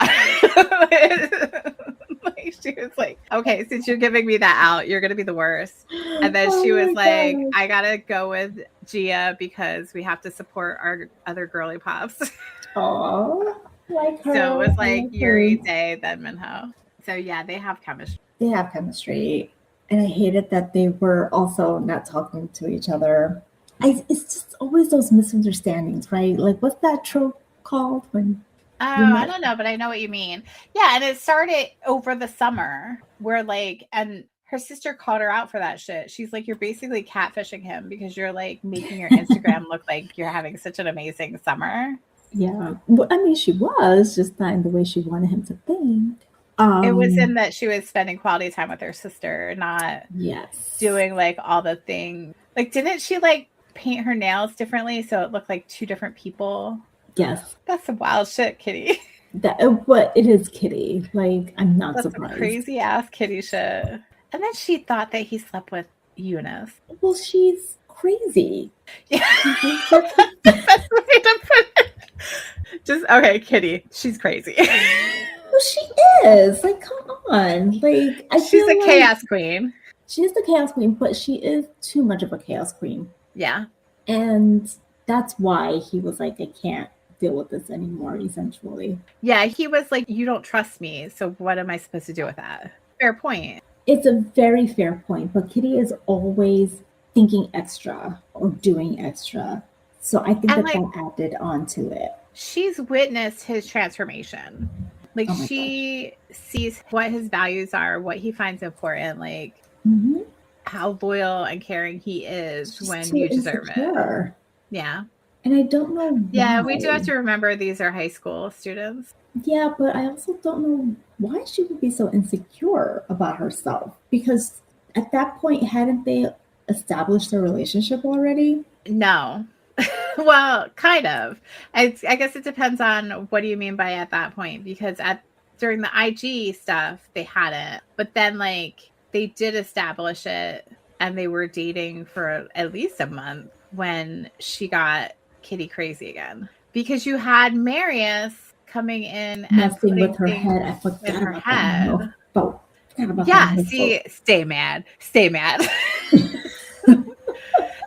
Like, she was like, okay, since you're giving me that out, you're going to be the worst. And then she was like, I got to go with Gia because we have to support our other girly pops. Aww, like her. So it was like Yuri, Dae, then Min-ho. So yeah, they have chemistry. They have chemistry. And I hated that they were also not talking to each other. It's just always those misunderstandings, right? Like, what's that trope called when Oh, I don't know, but I know what you mean. Yeah, and it started over the summer where like, and her sister called her out for that shit. She's like, you're basically catfishing him because you're like making your Instagram look like you're having such an amazing summer. Yeah. Well, I mean, she was just not in the way she wanted him to think. It was in that she was spending quality time with her sister, not doing like all the things. Like, didn't she like paint her nails differently so it looked like two different people? Yes. That's some wild shit, Kitty. But it is Kitty. Like, I'm not That's surprised. some crazy ass Kitty shit. And then she thought that he slept with Eunice. Well, she's crazy. Yeah. That's the best way to put it. Just, okay, Kitty. She's crazy. Well, she is. Like, come on. Like, she's a chaos queen. She is the chaos queen, but she is too much of a chaos queen. Yeah. And that's why he was like, I can't deal with this anymore, essentially. Yeah, he was like, you don't trust me, so what am I supposed to do with that? Fair point. It's a very fair point, but Kitty is always thinking extra or doing extra. So I think that added on to it. She's witnessed his transformation. Like, she sees what his values are, what he finds important, like how loyal and caring he is when you deserve it. Yeah. And I don't know why. Yeah, we do have to remember these are high school students. Yeah, but I also don't know why she would be so insecure about herself. Because at that point, hadn't they established a relationship already? No. Well, kind of. I guess it depends on what do you mean by at that point. Because during the IG stuff, they hadn't. But then, like, they did establish it. And they were dating for at least a month when she got Kitty crazy again. Because you had Marius coming in and putting with her head. I forgot in her about head. That. Yeah, see, stay mad. Stay mad.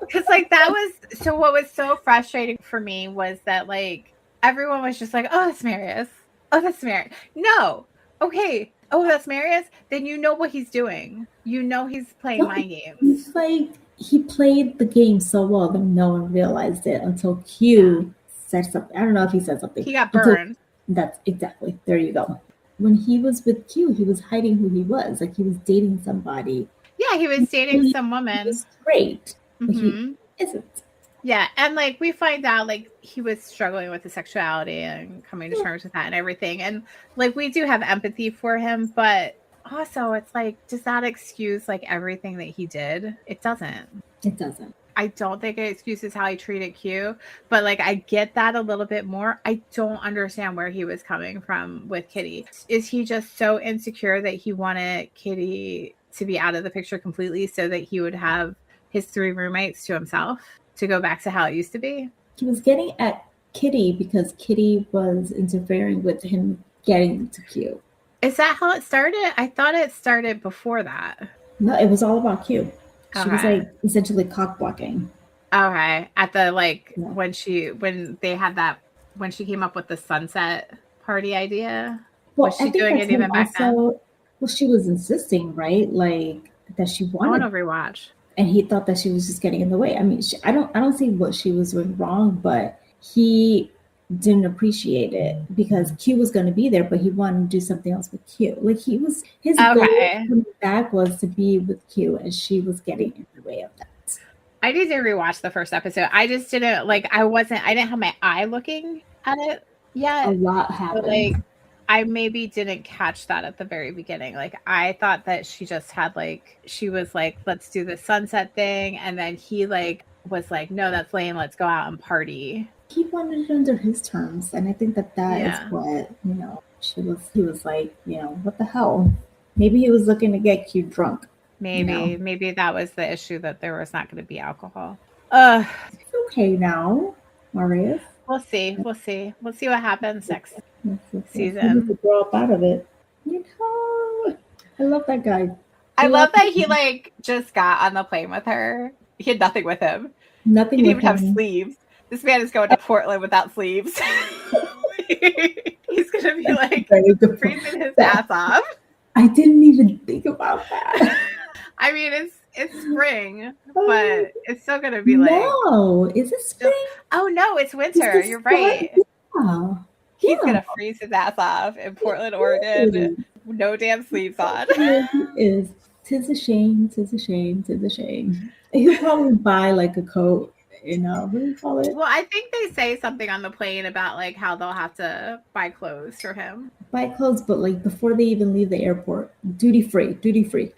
Because, like, that was... So what was so frustrating for me was that, like, everyone was just like, oh, that's Marius. Oh, that's Marius. No. Okay. Oh, that's Marius? Then you know what he's doing. You know he's playing mind games. It's like he played the game so well that no one realized it until Q said something. I don't know if he said something. He got burned. That's exactly. There you go. When he was with Q, he was hiding who he was. Like, he was dating somebody. Yeah, he was dating some woman. He was great. But he isn't. Yeah, and like we find out like he was struggling with his sexuality and coming to terms with that and everything. And like we do have empathy for him, but also it's like, does that excuse like everything that he did? It doesn't. It doesn't. I don't think it excuses how he treated Q, but like I get that a little bit more. I don't understand where he was coming from with Kitty. Is he just so insecure that he wanted Kitty to be out of the picture completely so that he would have his 3 roommates to himself to go back to how it used to be? He was getting at Kitty because Kitty was interfering with him getting to Q. Is that how it started? I thought it started before that. No, it was all about Q. She Okay. was like essentially cock blocking. Okay. At the like when they had that when she came up with the sunset party idea. Well, was she doing it even back then? Well, she was insisting, right? Like that she wanted. I want to rewatch. And he thought that she was just getting in the way. I mean, I don't see what she was doing wrong, but he didn't appreciate it because Q was going to be there, but he wanted to do something else with Q. Like his goal coming back was to be with Q, and she was getting in the way of that. I need to rewatch the first episode. I just didn't like. I didn't have my eye looking at it yet. A lot happened. But, like, I maybe didn't catch that at the very beginning. Like, I thought that she just had like, she was like, let's do the sunset thing. And then he like was like, no, that's lame. Let's go out and party. He wanted it under his terms. And I think that is what, he was like, what the hell? Maybe he was looking to get Q drunk. Maybe that was the issue, that there was not going to be alcohol. It's okay now, Marius. We'll see. We'll see what happens next season. He needs to grow up out of it. I love that guy. I love that he like just got on the plane with her. He had nothing with him. Nothing. He didn't even have sleeves. This man is going to Portland without sleeves. He's gonna be like freezing his ass off. I didn't even think about that. I mean, it's spring, but it's still gonna be like. No, is it spring? Oh no, it's winter. You're right. Yeah. He's gonna freeze his ass off in Portland, Oregon. No damn sleeves on. He is. 'Tis a shame, 'tis a shame, 'tis a shame. He'll probably buy like a coat, what do you call it? Well, I think they say something on the plane about like how they'll have to buy clothes for him. Buy clothes, but like before they even leave the airport, duty free.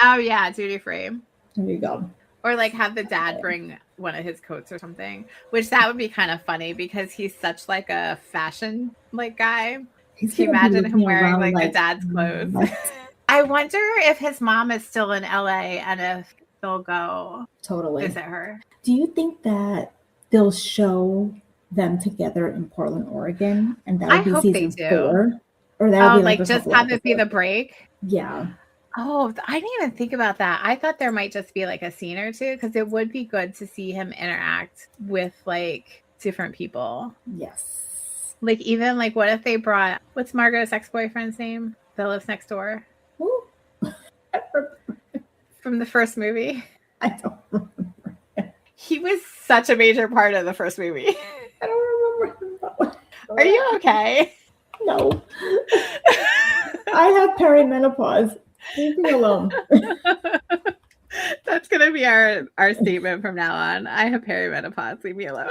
Oh yeah, duty free. There you go. Or like have the dad bring one of his coats or something, which that would be kind of funny because he's such like a fashion like guy. Can you imagine him wearing like the dad's clothes? I wonder if his mom is still in LA and if they'll go visit her. Do you think that they'll show them together in Portland, Oregon, and that would be season 4? Or that would be like just have it be the break? Yeah. Oh, I didn't even think about that. I thought there might just be like a scene or two because it would be good to see him interact with like different people. Yes. Like even like what if they brought what's Margot's ex-boyfriend's name that lives next door? Ooh. From the first movie. I don't remember. He was such a major part of the first movie. I don't remember him. Are you okay? No. I have perimenopause. Leave me alone. That's gonna be our statement from now on. I have perimenopause. Leave me alone.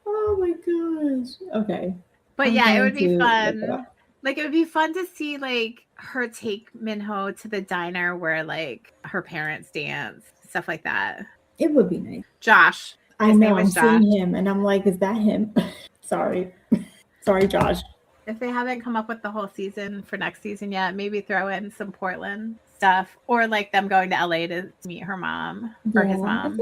Oh my gosh. Okay. But yeah, it would be fun. Like it would be fun to see like her take Min-ho to the diner where like her parents dance, stuff like that. It would be nice. Josh. I know. I'm seeing him, and I'm like, is that him? Sorry, Josh. If they haven't come up with the whole season for next season yet, maybe throw in some Portland stuff or like them going to LA to meet her mom or his mom.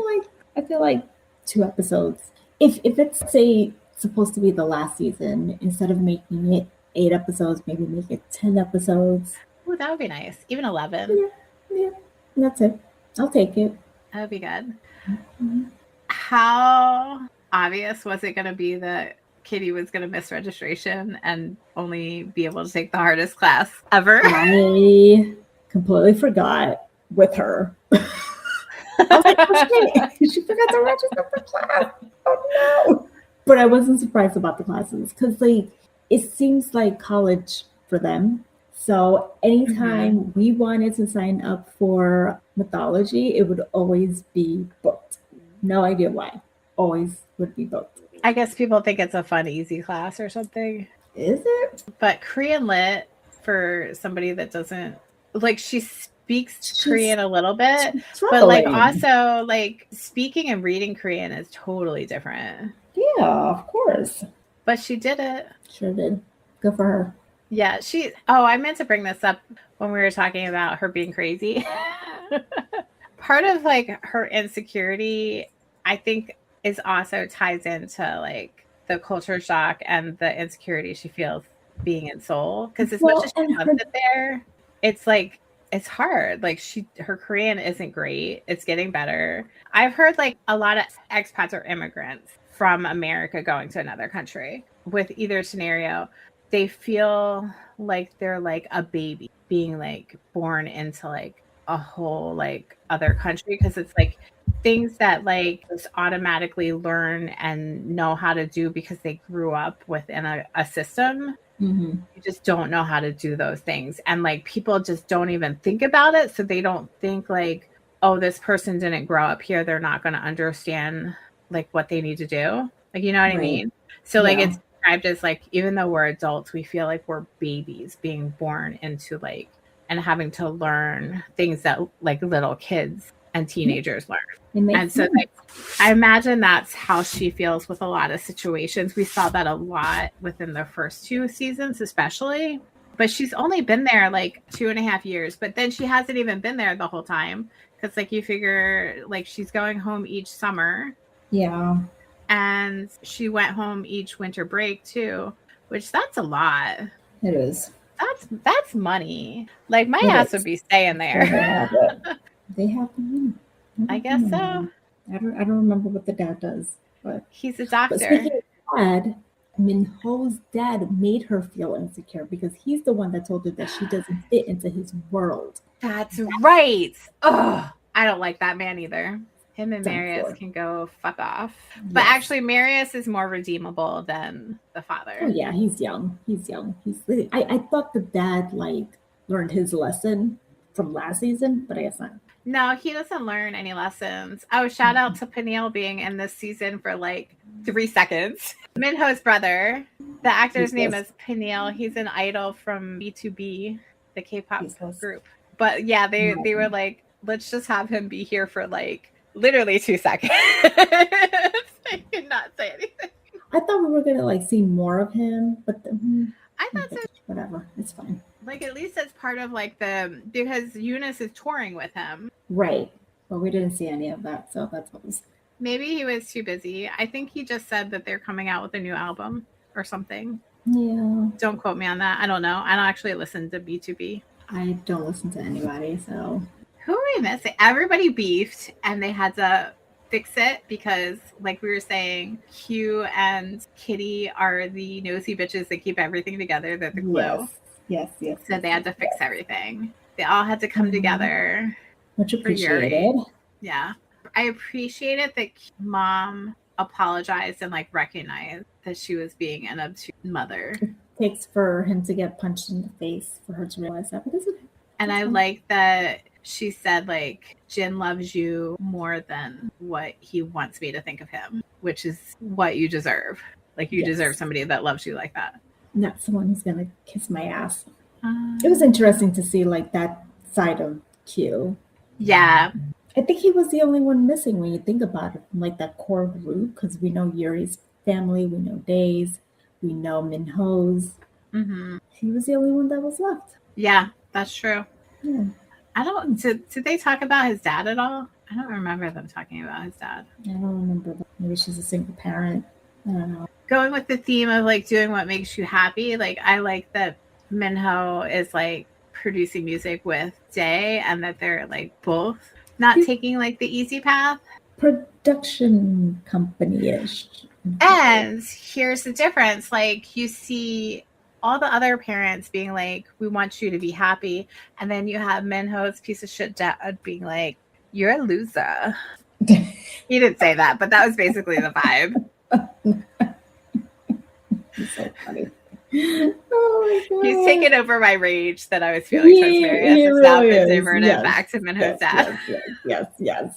I feel like 2 episodes. If it's say supposed to be the last season, instead of making it 8 episodes, maybe make it 10 episodes. Oh, that would be nice. Even 11. Yeah. That's it. I'll take it. That would be good. Mm-hmm. How obvious was it going to be that Kitty was going to miss registration and only be able to take the hardest class ever? I completely forgot with her. I was like, oh shit, she forgot to register for class. Oh no. But I wasn't surprised about the classes because like it seems like college for them. So anytime we wanted to sign up for mythology, it would always be booked. No idea why. Always would be booked. I guess people think it's a fun, easy class or something. Is it? But Korean lit, for somebody that doesn't, like, she speaks Korean a little bit, but like also like speaking and reading Korean is totally different. Yeah, of course. But she did it. Sure did. Good for her. Yeah, I meant to bring this up when we were talking about her being crazy. Part of like her insecurity, I think, is also ties into like the culture shock and the insecurity she feels being in Seoul. Because as much as she loves it there, it's like it's hard. Like her Korean isn't great. It's getting better. I've heard like a lot of expats or immigrants from America going to another country. With either scenario, they feel like they're like a baby being like born into like a whole like other country, because it's like things that like just automatically learn and know how to do because they grew up within a system. Mm-hmm. You just don't know how to do those things, and like people just don't even think about it, so they don't think like, oh, this person didn't grow up here, they're not going to understand like what they need to do, like, you know what I mean? So like it's described as like, even though we're adults, we feel like we're babies being born into like and having to learn things that like little kids and teenagers learn. And so like, I imagine that's how she feels with a lot of situations. We saw that a lot within the first 2 seasons, especially. But she's only been there like 2.5 years. But then she hasn't even been there the whole time. Because like you figure like she's going home each summer. Yeah. And she went home each winter break too, which that's a lot. It is. That's money. Like my ass would be staying there. They have money. I guess so. I don't remember what the dad does, but he's a doctor. But speaking of dad, Min-ho's dad made her feel insecure because he's the one that told her that she doesn't fit into his world. That's right. Ugh, I don't like that man either. Him and done Marius for. can go fuck off. But Yes. actually, Marius is more redeemable than the father. Oh yeah, he's young. He's young. I thought the dad like learned his lesson from last season, but I guess not. No, he doesn't learn any lessons. Oh, shout out to Peniel being in this season for like 3 seconds. Minho's brother, the actor's name is Peniel. He's an idol from B2B, the K-pop group. But yeah, they were like, let's just have him be here for like literally 2 seconds. I could not say anything. I thought we were gonna like see more of him, but I thought so. Whatever, it's fine. Like at least as part of like because Eunice is touring with him. Right. But we didn't see any of that, so that's what was. Maybe he was too busy. I think he just said that they're coming out with a new album or something. Yeah. Don't quote me on that. I don't know. I don't actually listen to B2B. I don't listen to anybody, so. Who are we missing? Everybody beefed and they had to fix it because, like we were saying, Q and Kitty are the nosy bitches that keep everything together. They're the glue. Yes. So they had to fix everything. They all had to come together. Much appreciated. Yeah. I appreciated that Mom apologized and like recognized that she was being an obtuse mother. It takes for him to get punched in the face for her to realize that. But and I like that she said like Jin loves you more than what he wants me to think of him, which is what you deserve. Like you deserve somebody that loves you like that. Not someone who's gonna kiss my ass. It was interesting to see like that side of Q. Yeah. I think he was the only one missing when you think about it, from like that core group, because we know Yuri's family, we know Dae's, we know Minho's. Mm-hmm. He was the only one that was left. Yeah, that's true. Yeah. I don't. Did they talk about his dad at all? I don't remember them talking about his dad. I don't remember that. Maybe she's a single parent. I don't know. Going with the theme of like doing what makes you happy, like I like that Minho is like producing music with Dae and that they're like both not taking like the easy path. Production company-ish. And here's the difference. Like you see all the other parents being like, we want you to be happy. And then you have Minho's piece of shit dad being like, you're a loser. He didn't say that, but that was basically the vibe. It's so funny. Oh my God. He's taken over my rage that I was feeling towards Marius. It's really now been diverted back to Minho's dad. Yes.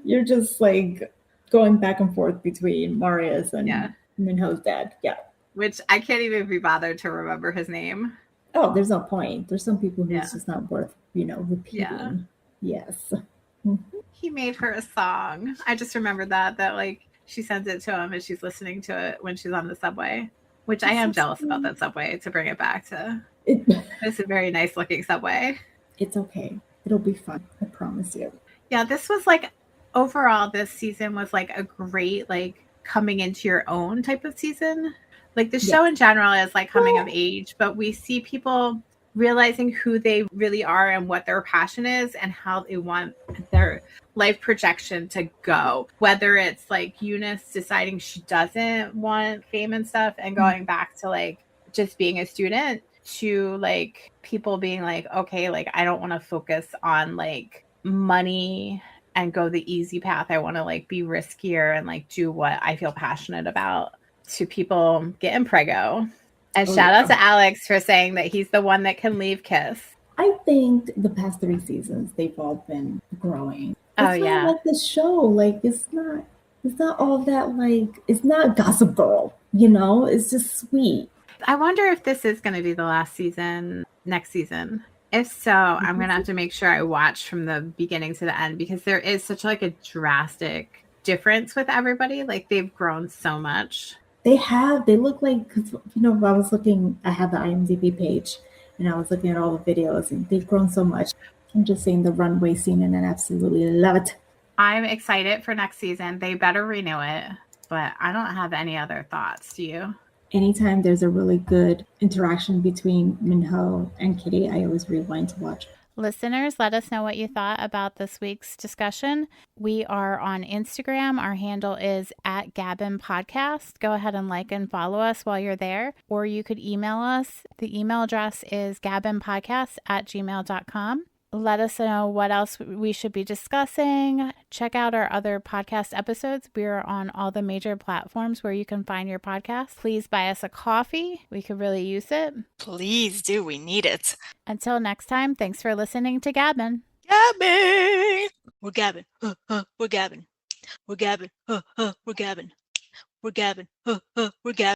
You're just like going back and forth between Marius and Minho's dad. Yeah. Which I can't even be bothered to remember his name. Oh, there's no point. There's some people who's just not worth, repeating. Yeah. Yes. He made her a song. I just remembered that like she sends it to him and she's listening to it when she's on the subway, which I am jealous about that subway, to bring it back to. It's a very nice looking subway. It's okay. It'll be fun. I promise you. Yeah, this was like, overall, this season was like a great, like coming into your own type of season. Like the show in general is like coming of age, but we see people realizing who they really are and what their passion is and how they want their life projection to go. Whether it's like Eunice deciding she doesn't want fame and stuff and going back to like just being a student, to like people being like, okay, like I don't want to focus on like money and go the easy path. I want to like be riskier and like do what I feel passionate about, to people getting prego. And shout out to Alex for saying that he's the one that can leave Kiss. I think the past 3 seasons they've all been growing. It's not like the show. Like it's not all that, like it's not Gossip Girl, it's just sweet. I wonder if this is going to be the last season, next season. If so, I'm going to have to make sure I watch from the beginning to the end, because there is such like a drastic difference with everybody. Like they've grown so much. They look like, I have the IMDb page and I was looking at all the videos and they've grown so much. I'm just saying the runway scene and I absolutely love it. I'm excited for next season. They better renew it, but I don't have any other thoughts. Do you? Anytime there's a really good interaction between Minho and Kitty, I always rewind to watch. Listeners, let us know what you thought about this week's discussion. We are on Instagram. Our handle is @GabBin Podcast. Go ahead and like and follow us while you're there. Or you could email us. The email address is gabbinpodcast@gmail.com. Let us know what else we should be discussing. Check out our other podcast episodes. We're on all the major platforms where you can find your podcast. Please buy us a coffee. We could really use it. Please do. We need it. Until next time, thanks for listening to GabBin. GabBin! We're GabBin. We're GabBin. We're GabBin. We're GabBin. We're GabBin. We're GabBin.